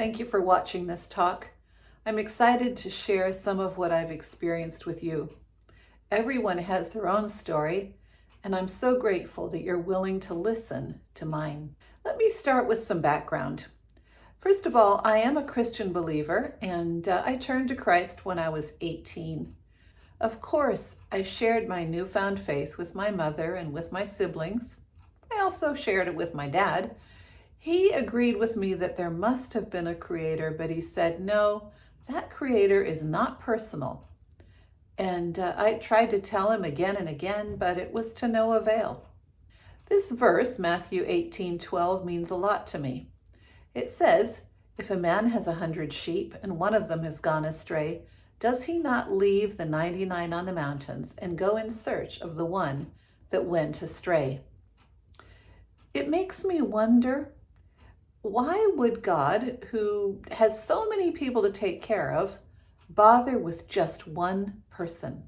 Thank you for watching this talk. I'm excited to share some of what I've experienced with you. Everyone has their own story, and I'm so grateful that you're willing to listen to mine. Let me start with some background. First of all, I am a Christian believer, and I turned to Christ when I was 18. Of course, I shared my newfound faith with my mother and with my siblings. I also shared it with my dad. He agreed with me that there must have been a creator, but he said, no, that creator is not personal. And I tried to tell him again and again, but it was to no avail. This verse, Matthew 18:12, means a lot to me. It says, if a man has 100 sheep and one of them has gone astray, does he not leave the 99 on the mountains and go in search of the one that went astray? It makes me wonder, why would God, who has so many people to take care of, bother with just one person?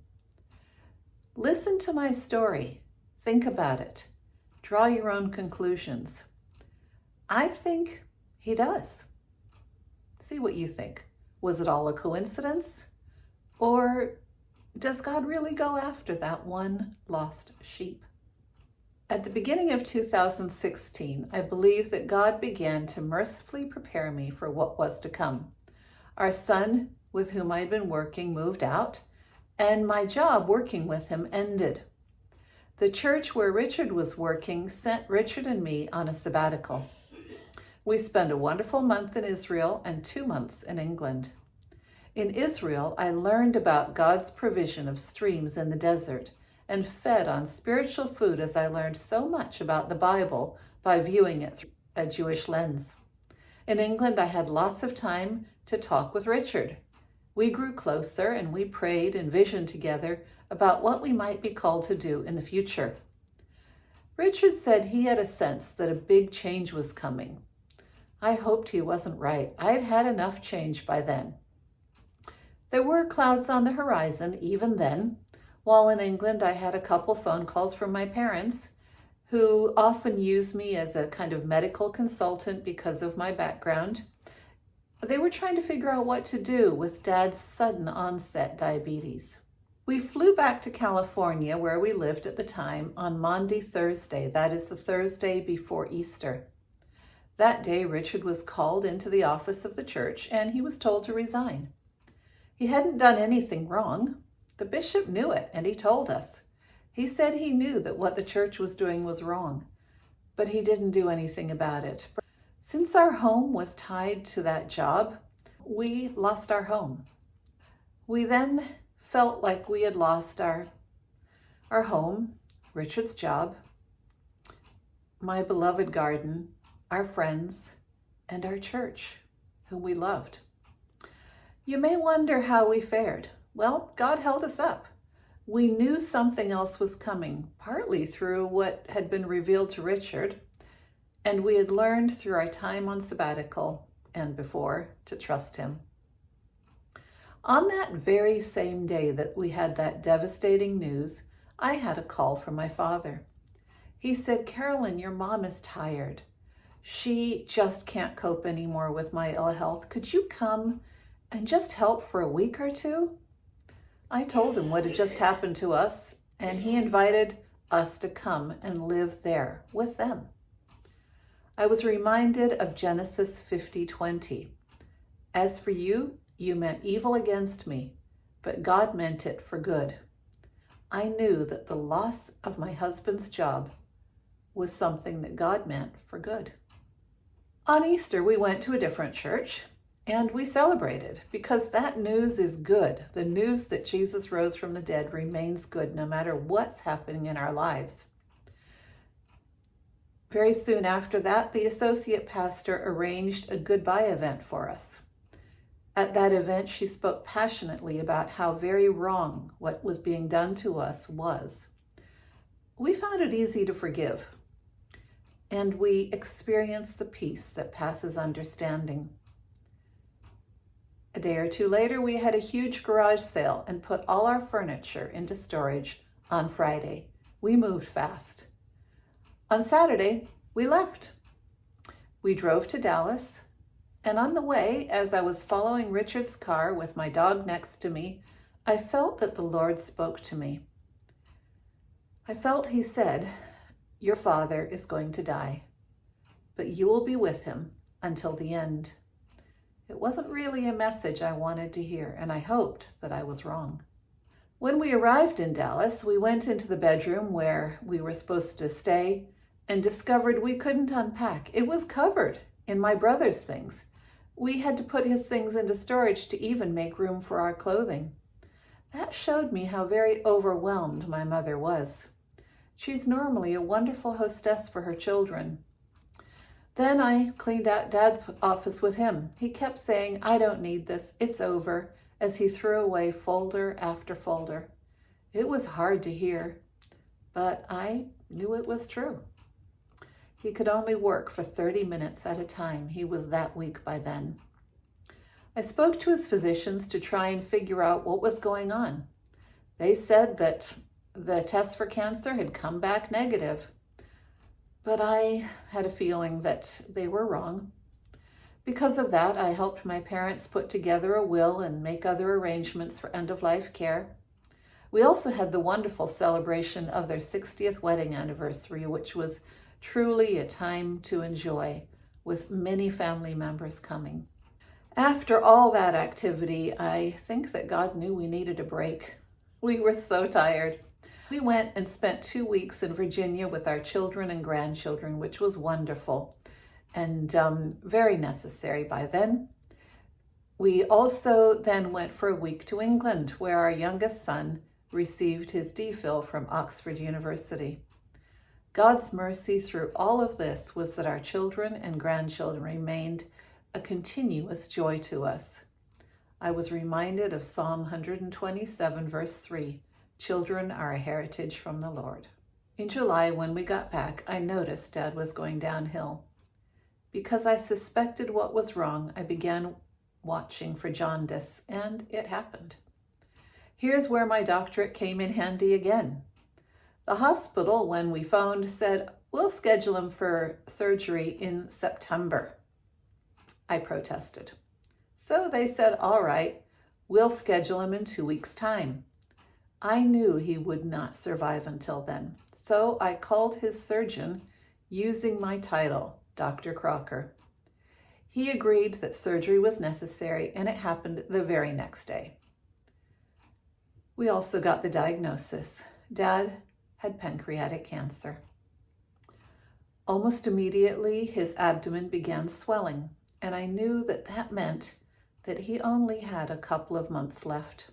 Listen to my story. Think about it. Draw your own conclusions. I think he does. See what you think. Was it all a coincidence? Or does God really go after that one lost sheep? At the beginning of 2016, I believe that God began to mercifully prepare me for what was to come. Our son, with whom I'd been working, moved out, and my job working with him ended. The church where Richard was working sent Richard and me on a sabbatical. We spent a wonderful month in Israel and 2 months in England. In Israel, I learned about God's provision of streams in the desert and fed on spiritual food as I learned so much about the Bible by viewing it through a Jewish lens. In England, I had lots of time to talk with Richard. We grew closer and we prayed and visioned together about what we might be called to do in the future. Richard said he had a sense that a big change was coming. I hoped he wasn't right. I had had enough change by then. There were clouds on the horizon even then. While in England, I had a couple phone calls from my parents, who often use me as a kind of medical consultant because of my background. They were trying to figure out what to do with Dad's sudden onset diabetes. We flew back to California, where we lived at the time, on Maundy Thursday. That is the Thursday before Easter. That day, Richard was called into the office of the church, and he was told to resign. He hadn't done anything wrong. The bishop knew it, and he told us. He said he knew that what the church was doing was wrong, but he didn't do anything about it. Since our home was tied to that job, we lost our home. We then felt like we had lost our home, Richard's job, my beloved garden, our friends, and our church, whom we loved. You may wonder how we fared. Well, God held us up. We knew something else was coming, partly through what had been revealed to Richard, and we had learned through our time on sabbatical and before to trust him. On that very same day that we had that devastating news, I had a call from my father. He said, Carolyn, your mom is tired. She just can't cope anymore with my ill health. Could you come and just help for a week or two? I told him what had just happened to us, and he invited us to come and live there with them. I was reminded of Genesis 50:20. As for you, you meant evil against me, but God meant it for good. I knew that the loss of my husband's job was something that God meant for good. On Easter, we went to a different church, and we celebrated because that news is good. The news that Jesus rose from the dead remains good no matter what's happening in our lives. Very soon after that, the associate pastor arranged a goodbye event for us. At that event, she spoke passionately about how very wrong what was being done to us was. We found it easy to forgive, and we experienced the peace that passes understanding. A day or two later, we had a huge garage sale and put all our furniture into storage on Friday. We moved fast. On Saturday, we left. We drove to Dallas, And on the way, as I was following Richard's car with my dog next to me, I felt that the Lord spoke to me. I felt He said, "Your father is going to die, but you will be with him until the end." It wasn't really a message I wanted to hear, and I hoped that I was wrong. When we arrived in Dallas, we went into the bedroom where we were supposed to stay and discovered we couldn't unpack. It was covered in my brother's things. We had to put his things into storage to even make room for our clothing. That showed me how very overwhelmed my mother was. She's normally a wonderful hostess for her children. Then I cleaned out Dad's office with him. He kept saying, "I don't need this, it's over," as he threw away folder after folder. It was hard to hear, but I knew it was true. He could only work for 30 minutes at a time. He was that weak by then. I spoke to his physicians to try and figure out what was going on. They said that the test for cancer had come back negative, but I had a feeling that they were wrong. Because of that, I helped my parents put together a will and make other arrangements for end-of-life care. We also had the wonderful celebration of their 60th wedding anniversary, which was truly a time to enjoy, with many family members coming. After all that activity, I think that God knew we needed a break. We were so tired. We went and spent 2 weeks in Virginia with our children and grandchildren, which was wonderful and very necessary by then. We also then went for a week to England, where our youngest son received his DPhil from Oxford University. God's mercy through all of this was that our children and grandchildren remained a continuous joy to us. I was reminded of Psalm 127, verse 3, "Children are a heritage from the Lord." In July, when we got back, I noticed Dad was going downhill. Because I suspected what was wrong, I began watching for jaundice, and it happened. Here's where my doctorate came in handy again. The hospital, when we phoned, said, "We'll schedule him for surgery in September." I protested. So they said, "All right, we'll schedule him in 2 weeks' time." I knew he would not survive until then, so I called his surgeon using my title, Dr. Crocker. He agreed that surgery was necessary, and it happened the very next day. We also got the diagnosis. Dad had pancreatic cancer. Almost immediately, his abdomen began swelling, and I knew that that meant that he only had a couple of months left.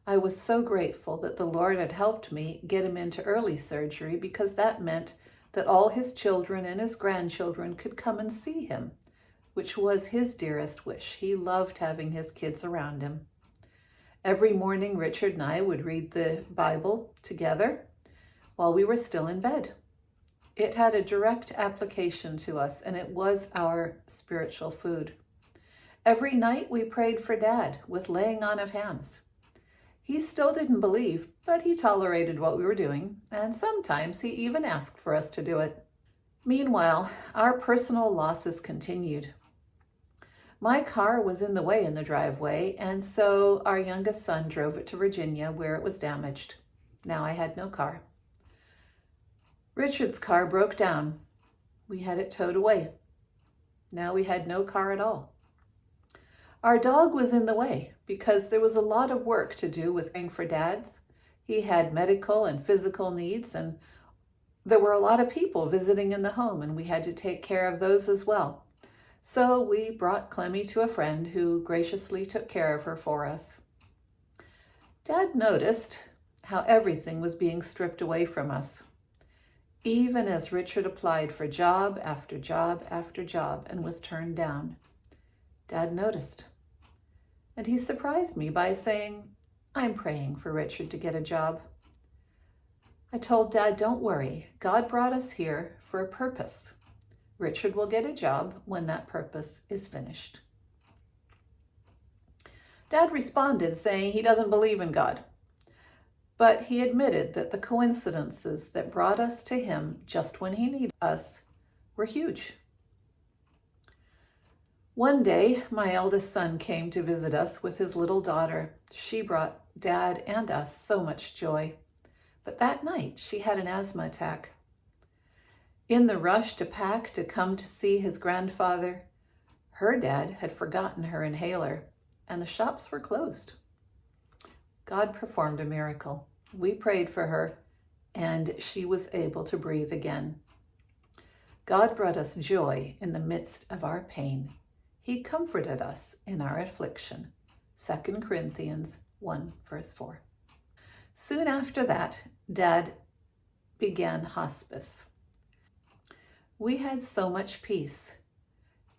I was so grateful that the Lord had helped me get him into early surgery, because that meant that all his children and his grandchildren could come and see him, which was his dearest wish. He loved having his kids around him. Every morning, Richard and I would read the Bible together while we were still in bed. It had a direct application to us, and it was our spiritual food. Every night we prayed for Dad with laying on of hands. He still didn't believe, but he tolerated what we were doing, and sometimes he even asked for us to do it. Meanwhile, our personal losses continued. My car was in the way in the driveway, and so our youngest son drove it to Virginia, where it was damaged. Now I had no car. Richard's car broke down. We had it towed away. Now we had no car at all. Our dog was in the way because there was a lot of work to do with caring for Dad's. He had medical and physical needs, and there were a lot of people visiting in the home, and we had to take care of those as well. So we brought Clemmy to a friend who graciously took care of her for us. Dad noticed how everything was being stripped away from us, even as Richard applied for job after job after job and was turned down. Dad noticed, and he surprised me by saying, "I'm praying for Richard to get a job." I told Dad, "Don't worry, God brought us here for a purpose. Richard will get a job when that purpose is finished." Dad responded saying he doesn't believe in God, but he admitted that the coincidences that brought us to him just when he needed us were huge. One day, my eldest son came to visit us with his little daughter. She brought Dad and us so much joy. But that night, she had an asthma attack. In the rush to pack to come to see his grandfather, her dad had forgotten her inhaler, and the shops were closed. God performed a miracle. We prayed for her, and she was able to breathe again. God brought us joy in the midst of our pain. He comforted us in our affliction. 2 Corinthians 1, verse 4. Soon after that, Dad began hospice. We had so much peace.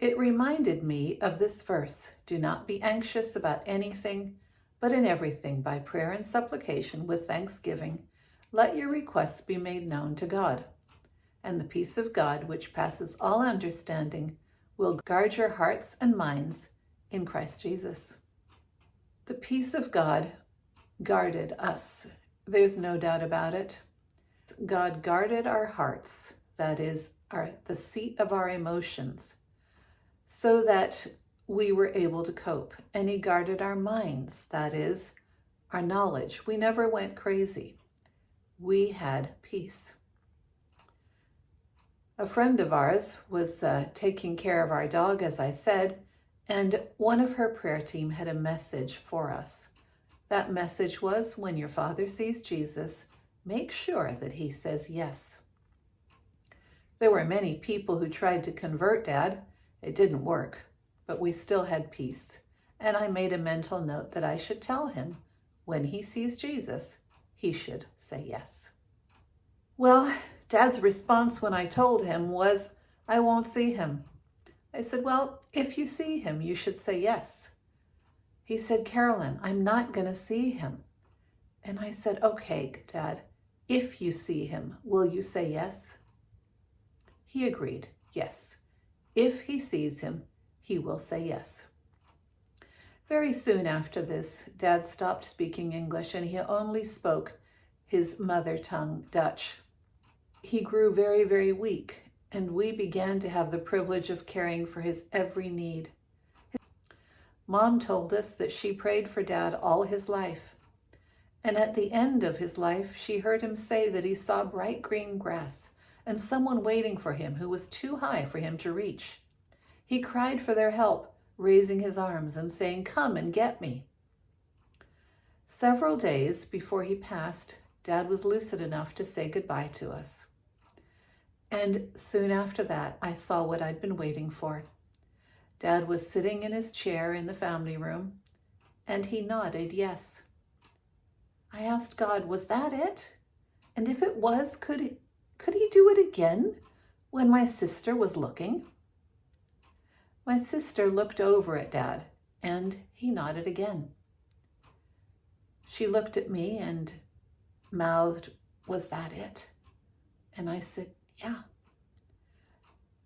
It reminded me of this verse, "Do not be anxious about anything, but in everything by prayer and supplication with thanksgiving, let your requests be made known to God. And the peace of God, which passes all understanding, will guard your hearts and minds in Christ Jesus." The peace of God guarded us. There's no doubt about it. God guarded our hearts, that is, the seat of our emotions, so that we were able to cope. And He guarded our minds, that is, our knowledge. We never went crazy. We had peace. A friend of ours was taking care of our dog, as I said, and one of her prayer team had a message for us. That message was, when your father sees Jesus, make sure that he says yes. There were many people who tried to convert Dad. It didn't work, but we still had peace. And I made a mental note that I should tell him, when he sees Jesus, he should say yes. Well, Dad's response when I told him was, "I won't see him." I said, "Well, if you see him, you should say yes." He said, "Carolyn, I'm not going to see him." And I said, "Okay, Dad, if you see him, will you say yes?" He agreed, yes. If he sees him, he will say yes. Very soon after this, Dad stopped speaking English and he only spoke his mother tongue, Dutch. He grew very, very weak, and we began to have the privilege of caring for his every need. Mom told us that she prayed for Dad all his life. And at the end of his life, she heard him say that he saw bright green grass and someone waiting for him who was too high for him to reach. He cried for their help, raising his arms and saying, "Come and get me." Several days before he passed, Dad was lucid enough to say goodbye to us. And soon after that, I saw what I'd been waiting for. Dad was sitting in his chair in the family room, and he nodded yes. I asked God, was that it? And if it was, could he do it again when my sister was looking? My sister looked over at Dad, and he nodded again. She looked at me and mouthed, "Was that it?" And I said, "Yeah."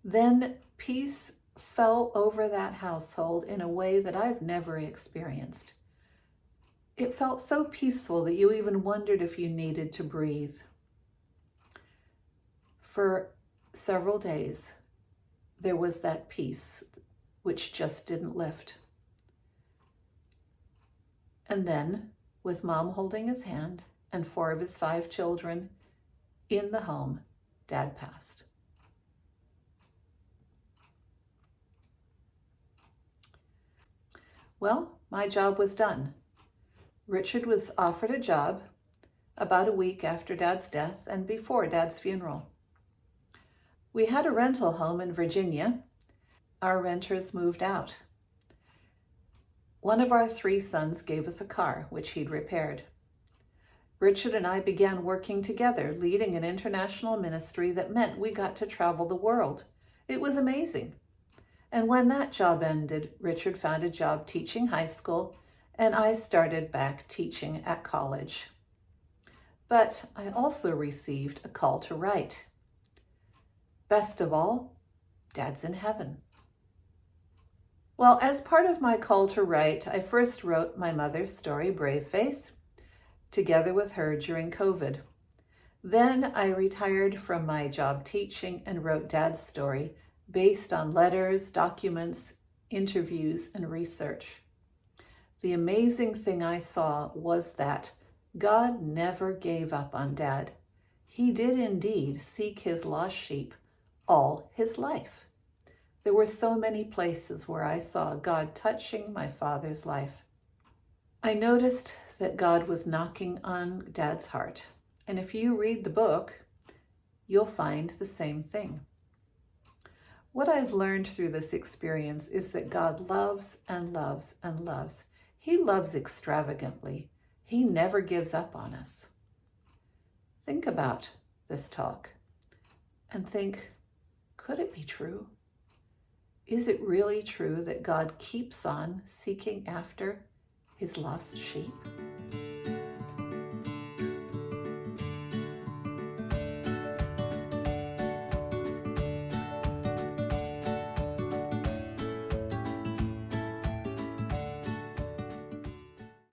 Then peace fell over that household in a way that I've never experienced. It felt so peaceful that you even wondered if you needed to breathe. For several days, there was that peace which just didn't lift. And then, with Mom holding his hand and 4 of his 5 children in the home, Dad passed. Well, my job was done. Richard was offered a job about a week after Dad's death and before Dad's funeral. We had a rental home in Virginia. Our renters moved out. One of our 3 sons gave us a car, which he'd repaired. Richard and I began working together, leading an international ministry that meant we got to travel the world. It was amazing. And when that job ended, Richard found a job teaching high school, and I started back teaching at college. But I also received a call to write. Best of all, Dad's in heaven. Well, as part of my call to write, I first wrote my mother's story, Brave Face, together with her during COVID. Then I retired from my job teaching and wrote Dad's story based on letters, documents, interviews, and research. The amazing thing I saw was that God never gave up on Dad. He did indeed seek his lost sheep all his life. There were so many places where I saw God touching my father's life. I noticed that God was knocking on Dad's heart. And if you read the book, you'll find the same thing. What I've learned through this experience is that God loves and loves and loves. He loves extravagantly. He never gives up on us. Think about this talk and think, could it be true? Is it really true that God keeps on seeking after his lost sheep?